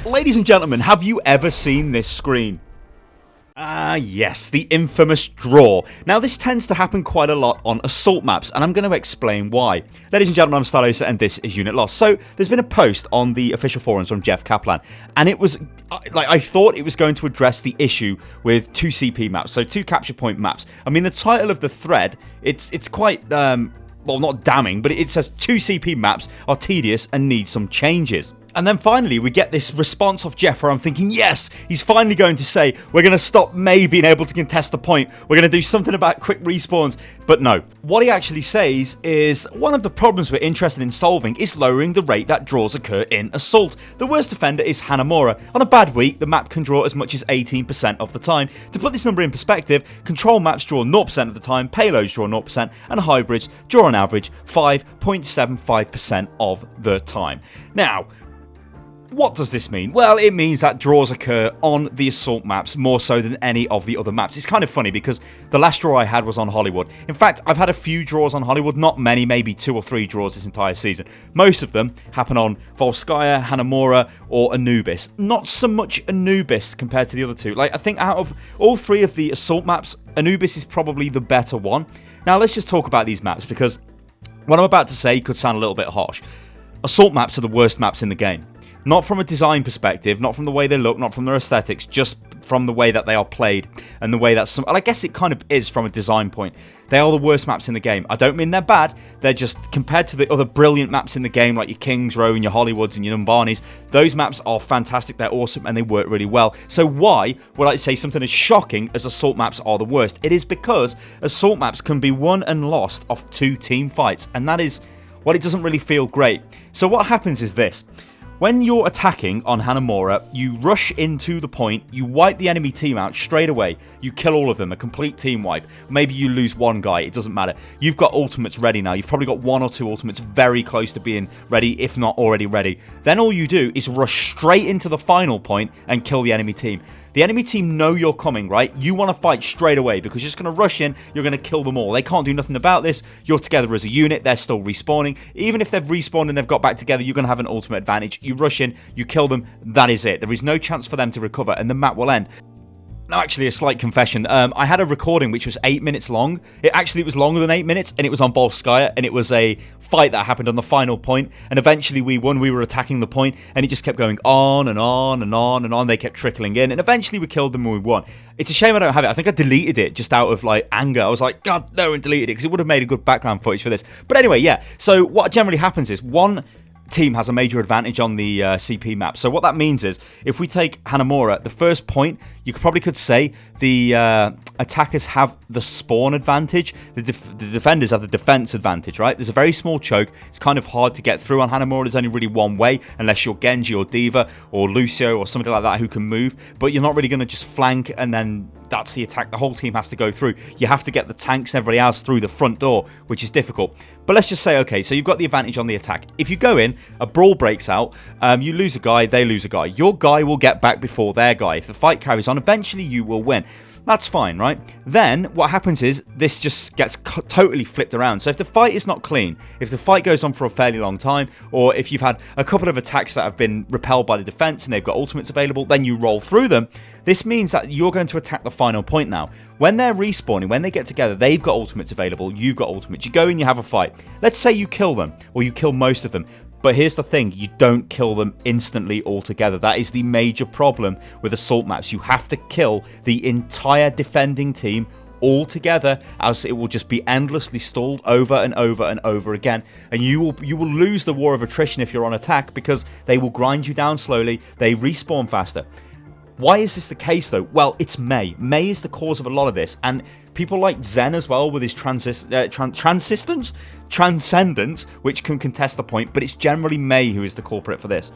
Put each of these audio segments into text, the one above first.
Ladies and gentlemen, have you ever seen this screen? Ah, yes, the infamous draw. Now, this tends to happen quite a lot on assault maps, and I'm going to explain why. Ladies and gentlemen, I'm Stylosa, and this is Unit Lost. So, there's been a post on the official forums from Jeff Kaplan, and it was, I thought it was going to address the issue with 2 CP maps, so 2 capture point maps. I mean, the title of the thread, it's quite, well, not damning, but it says 2 CP maps are tedious and need some changes. And then finally, we get this response of Jeff where I'm thinking, yes, he's finally going to say, we're going to stop May being able to contest the point. We're going to do something about quick respawns. But no. What he actually says is, one of the problems we're interested in solving is lowering the rate that draws occur in Assault. The worst offender is Hanamura. On a bad week, the map can draw as much as 18% of the time. To put this number in perspective, control maps draw 0% of the time, payloads draw 0%, and hybrids draw on average 5.75% of the time. Now, what does this mean? Well, it means that draws occur on the assault maps more so than any of the other maps. It's kind of funny because the last draw I had was on Hollywood. In fact, I've had a few draws on Hollywood, not many, maybe 2 or 3 draws this entire season. Most of them happen on Volskaya, Hanamura, or Anubis. Not so much Anubis compared to the other 2. Like, I think out of all 3 of the assault maps, Anubis is probably the better one. Now, let's just talk about these maps because what I'm about to say could sound a little bit harsh. Assault maps are the worst maps in the game. Not from a design perspective, not from the way they look, not from their aesthetics, just from the way that they are played and the way that some... And I guess it kind of is from a design point. They are the worst maps in the game. I don't mean they're bad. They're just, compared to the other brilliant maps in the game, like your Kings Row and your Hollywoods and your Numbarnis, those maps are fantastic, they're awesome, and they work really well. So why would I say something as shocking as assault maps are the worst? It is because assault maps can be won and lost off 2 team fights, and that is... well, it doesn't really feel great. So what happens is this. When you're attacking on Hanamura, you rush into the point, you wipe the enemy team out straight away, you kill all of them, a complete team wipe. Maybe you lose one guy, it doesn't matter. You've got ultimates ready now, you've probably got 1 or 2 ultimates very close to being ready, if not already ready. Then all you do is rush straight into the final point and kill the enemy team. The enemy team know you're coming, right? You want to fight straight away because you're just going to rush in, you're going to kill them all. They can't do nothing about this. You're together as a unit, they're still respawning. Even if they've respawned and they've got back together, you're going to have an ultimate advantage. You rush in, you kill them, that is it. There is no chance for them to recover and the map will end. Now, actually, a slight confession. I had a recording which was 8 minutes long. It was longer than 8 minutes, and it was on Volskaya, and it was a fight that happened on the final point, and eventually we won. We were attacking the point, and it just kept going on and on and on and on. They kept trickling in, and eventually we killed them and we won. It's a shame I don't have it. I think I deleted it just out of, like, anger. I was like, God, no, and deleted it, because it would have made a good background footage for this. But anyway, yeah. So what generally happens is one team has a major advantage on the CP map. So what that means is, if we take Hanamura, the first point, you probably could say the attackers have the spawn advantage, the defenders have the defense advantage, right? There's a very small choke, it's kind of hard to get through on Hanamura, there's only really one way, unless you're Genji or Diva or Lucio or somebody like that who can move, but you're not really going to just flank and then that's the attack. The whole team has to go through. You have to get the tanks and everybody else through the front door, which is difficult. But let's just say, okay, so you've got the advantage on the attack. If you go in, a brawl breaks out, you lose a guy, they lose a guy. Your guy will get back before their guy. If the fight carries on, eventually you will win. That's fine, right? Then what happens is this just gets totally flipped around. So if the fight is not clean, if the fight goes on for a fairly long time, or if you've had a couple of attacks that have been repelled by the defense and they've got ultimates available, then you roll through them. This means that you're going to attack the final point now. When they're respawning, when they get together, they've got ultimates available, you've got ultimates. You go and you have a fight. Let's say you kill them, or you kill most of them. But here's the thing, you don't kill them instantly altogether. That is the major problem with assault maps. You have to kill the entire defending team all together, else it will just be endlessly stalled over and over and over again, and you will lose the war of attrition if you're on attack, because they will grind you down slowly, they respawn faster. Why is this the case though? Well, it's May. May is the cause of a lot of this, and people like Zen as well with his transcendence, which can contest the point, but it's generally May who is the culprit for this.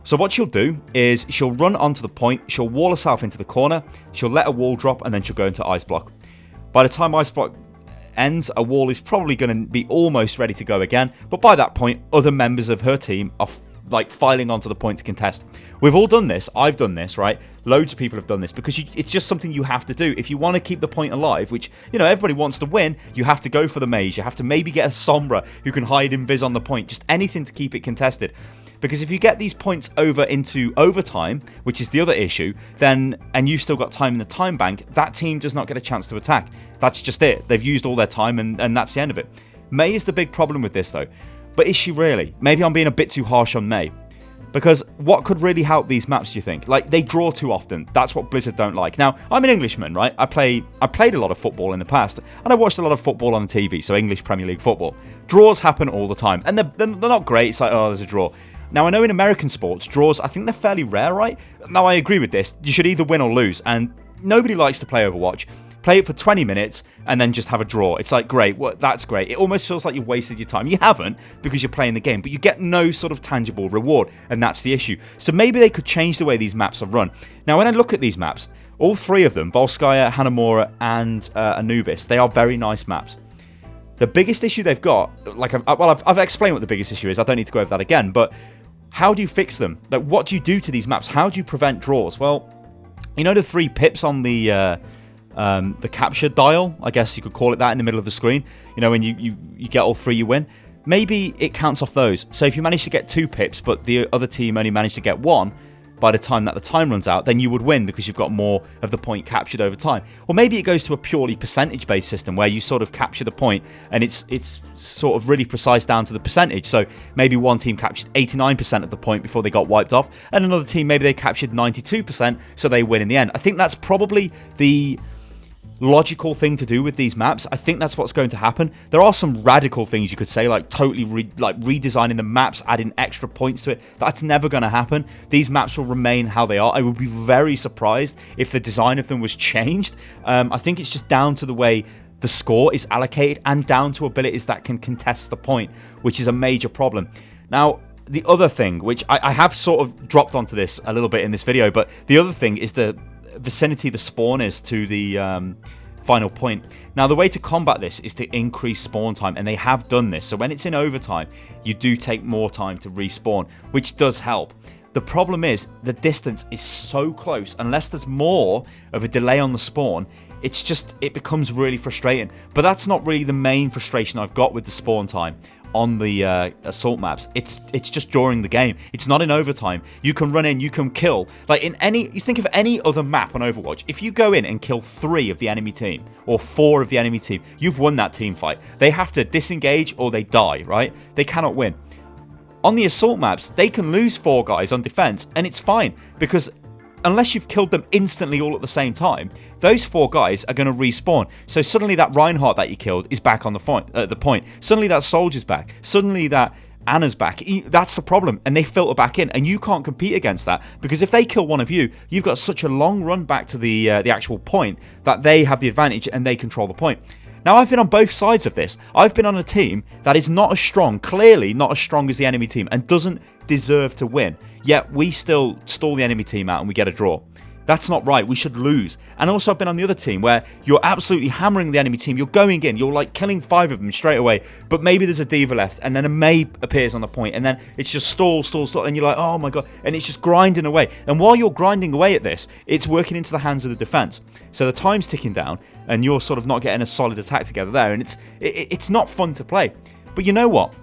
So what she'll do is she'll run onto the point, she'll wall herself into the corner, she'll let a wall drop, and then she'll go into ice block. By the time ice block ends, a wall is probably going to be almost ready to go again, but by that point, other members of her team are like filing onto the point to contest. We've all done this. I've done this, right? Loads of people have done this because it's just something you have to do. If you want to keep the point alive, which, you know, everybody wants to win, you have to go for the mage. You have to maybe get a Sombra who can hide invis on the point. Just anything to keep it contested. Because if you get these points over into overtime, which is the other issue, then, and you've still got time in the time bank, that team does not get a chance to attack. That's just it. They've used all their time, and that's the end of it. May is the big problem with this, though. But is she really? Maybe I'm being a bit too harsh on May. Because what could really help these maps, do you think? Like, they draw too often. That's what Blizzard don't like. Now, I'm an Englishman, right? I played a lot of football in the past, and I watched a lot of football on the TV, so English Premier League football. Draws happen all the time, and they're not great. It's like, oh, there's a draw. Now, I know in American sports, draws, I think they're fairly rare, right? Now, I agree with this. You should either win or lose, and nobody likes to play Overwatch. Play it for 20 minutes and then just have a draw. It's like, great, well, that's great. It almost feels like you've wasted your time. You haven't, because you're playing the game, but you get no sort of tangible reward, and that's the issue. So maybe they could change the way these maps are run. Now, when I look at these maps, all three of them, Volskaya, Hanamura, and Anubis, they are very nice maps. The biggest issue they've got, like, I've explained what the biggest issue is. I don't need to go over that again, but how do you fix them? Like, what do you do to these maps? How do you prevent draws? Well, you know the 3 pips on the capture dial, I guess you could call it that, in the middle of the screen. You know, when you get all 3, you win. Maybe it counts off those. So if you manage to get 2 pips, but the other team only managed to get 1 by the time that the time runs out, then you would win because you've got more of the point captured over time. Or maybe it goes to a purely percentage-based system where you sort of capture the point and it's sort of really precise down to the percentage. So maybe one team captured 89% of the point before they got wiped off, and another team, maybe they captured 92%, so they win in the end. I think that's probably the logical thing to do with these maps. I think that's what's going to happen. There are some radical things you could say, like totally redesigning the maps, adding extra points to it. That's never going to happen. These maps will remain how they are. I would be very surprised if the design of them was changed. I think it's just down to the way the score is allocated and down to abilities that can contest the point, which is a major problem. Now, the other thing, which I have sort of dropped onto this a little bit in this video, but the other thing is the vicinity the spawn is to the final point. Now, the way to combat this is to increase spawn time, and they have done this. So when it's in overtime, you do take more time to respawn, which does help. The problem is the distance is so close. Unless there's more of a delay on the spawn, it becomes really frustrating. But that's not really the main frustration I've got with the spawn time on the assault maps. It's just during the game. It's not in overtime. You can run in, you can kill. Like you think of any other map on Overwatch, if you go in and kill 3 of the enemy team or 4 of the enemy team, you've won that team fight. They have to disengage or they die, right? They cannot win. On the assault maps, they can lose 4 guys on defense, and it's fine, because unless you've killed them instantly all at the same time, those 4 guys are going to respawn. So suddenly that Reinhardt that you killed is back on the point. Suddenly that soldier's back. Suddenly that Anna's back. That's the problem. And they filter back in. And you can't compete against that. Because if they kill one of you, you've got such a long run back to the actual point that they have the advantage and they control the point. Now, I've been on both sides of this. I've been on a team that is not as strong, clearly not as strong as the enemy team, and doesn't deserve to win. Yet we still stall the enemy team out and we get a draw. That's not right. We should lose. And also, I've been on the other team where you're absolutely hammering the enemy team. You're going in. You're like killing 5 of them straight away. But maybe there's a diva left, and then a May appears on the point, and then it's just stall, and you're like, oh my god, and it's just grinding away. And while you're grinding away at this, it's working into the hands of the defense. So the time's ticking down, and you're sort of not getting a solid attack together there, and it's not fun to play. But you know what?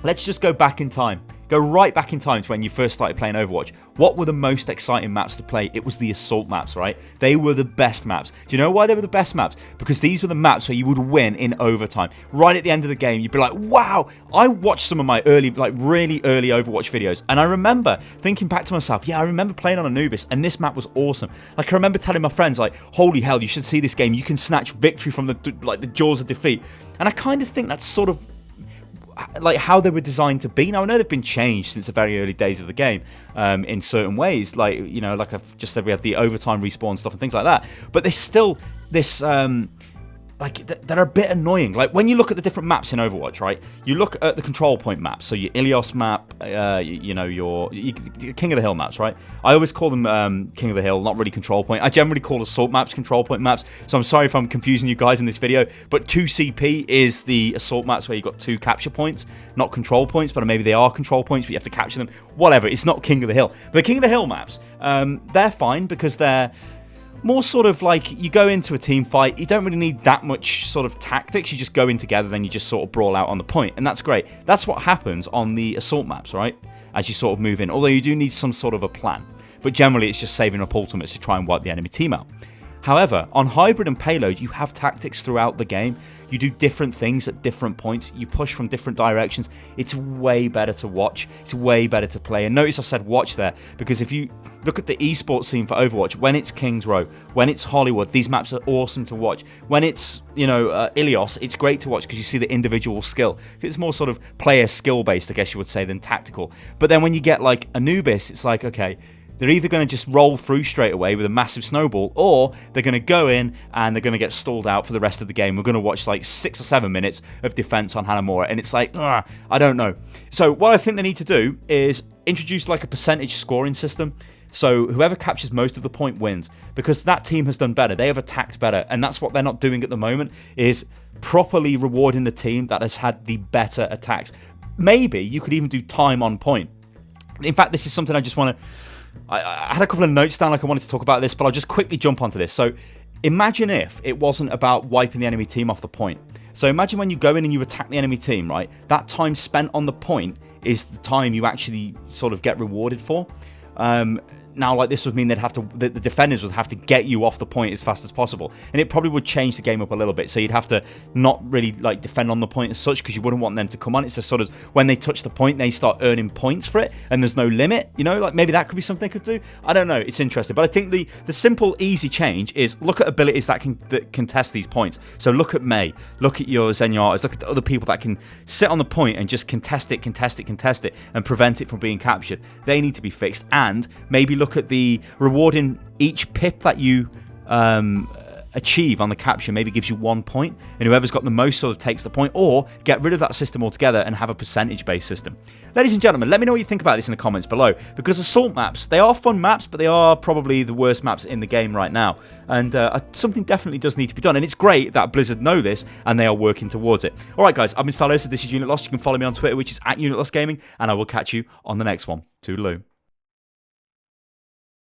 Let's just go back in time. Go right back in time to when you first started playing Overwatch. What were the most exciting maps to play? It was the assault maps, right? They were the best maps. Do you know why they were the best maps? Because these were the maps where you would win in overtime. Right at the end of the game, you'd be like, wow. I watched some of my early, really early Overwatch videos, and I remember thinking back to myself, yeah, I remember playing on Anubis, and this map was awesome. Like, I remember telling my friends, like, holy hell, you should see this game. You can snatch victory from the jaws of defeat. And I kind of think that's sort of like how they were designed to be. Now, I know they've been changed since the very early days of the game in certain ways. Like, you know, like I've just said, we have the overtime respawn stuff and things like that. But there's still this that are a bit annoying. Like, when you look at the different maps in Overwatch, right? You look at the control point maps. So your Ilios map, your King of the Hill maps, right? I always call them King of the Hill, not really control point. I generally call assault maps control point maps. So I'm sorry if I'm confusing you guys in this video. But 2CP is the assault maps where you've got 2 capture points, not control points, but maybe they are control points, but you have to capture them. Whatever, it's not King of the Hill. But the King of the Hill maps, they're fine because they're more sort of like, you go into a team fight, you don't really need that much sort of tactics, you just go in together, then you just sort of brawl out on the point, and that's great. That's what happens on the assault maps, right? as you sort of move in, although you do need some sort of a plan. But generally, it's just saving up ultimates to try and wipe the enemy team out. However, on hybrid and payload, you have tactics throughout the game. You do different things at different points. You push from different directions. It's way better to watch. It's way better to play. And notice I said watch there, because if you look at the esports scene for Overwatch, when it's Kings Row, when it's Hollywood, these maps are awesome to watch. When it's, Ilios, it's great to watch because you see the individual skill. It's more sort of player skill based, I guess you would say, than tactical. But then when you get like Anubis, it's like, okay, they're either going to just roll through straight away with a massive snowball, or they're going to go in and they're going to get stalled out for the rest of the game. We're going to watch like 6 or 7 minutes of defense on Hanamura, and it's like, I don't know. So what I think they need to do is introduce like a percentage scoring system. So whoever captures most of the point wins, because that team has done better. They have attacked better, and that's what they're not doing at the moment, is properly rewarding the team that has had the better attacks. Maybe you could even do time on point. In fact, this is something I just want to... I had a couple of notes down like I wanted to talk about this, but I'll just quickly jump onto this. So imagine if it wasn't about wiping the enemy team off the point. So imagine when you go in and you attack the enemy team, right? That time spent on the point is the time you actually sort of get rewarded for. Now, like, this would mean they'd have to, the defenders would have to get you off the point as fast as possible, and it probably would change the game up a little bit. So you'd have to not really like defend on the point as such, because you wouldn't want them to come on. It's just sort of when they touch the point, they start earning points for it, and there's no limit. Like maybe that could be something they could do. I don't know. It's interesting, but I think the simple, easy change is look at abilities that can test these points. So look at May, look at your Zenyatta's, look at the other people that can sit on the point and just contest it, and prevent it from being captured. They need to be fixed, and maybe look at the rewarding each pip that you achieve on the capture. Maybe gives you 1 point, and whoever's got the most sort of takes the point, or get rid of that system altogether and have a percentage-based system. Ladies and gentlemen, let me know what you think about this in the comments below, because assault maps, they are fun maps, but they are probably the worst maps in the game right now, and something definitely does need to be done, and it's great that Blizzard know this and they are working towards it. Alright guys, I've been Stylosa, this is Unit Lost. You can follow me on Twitter, which is @UnitLostGaming, and I will catch you on the next one. Toodaloo.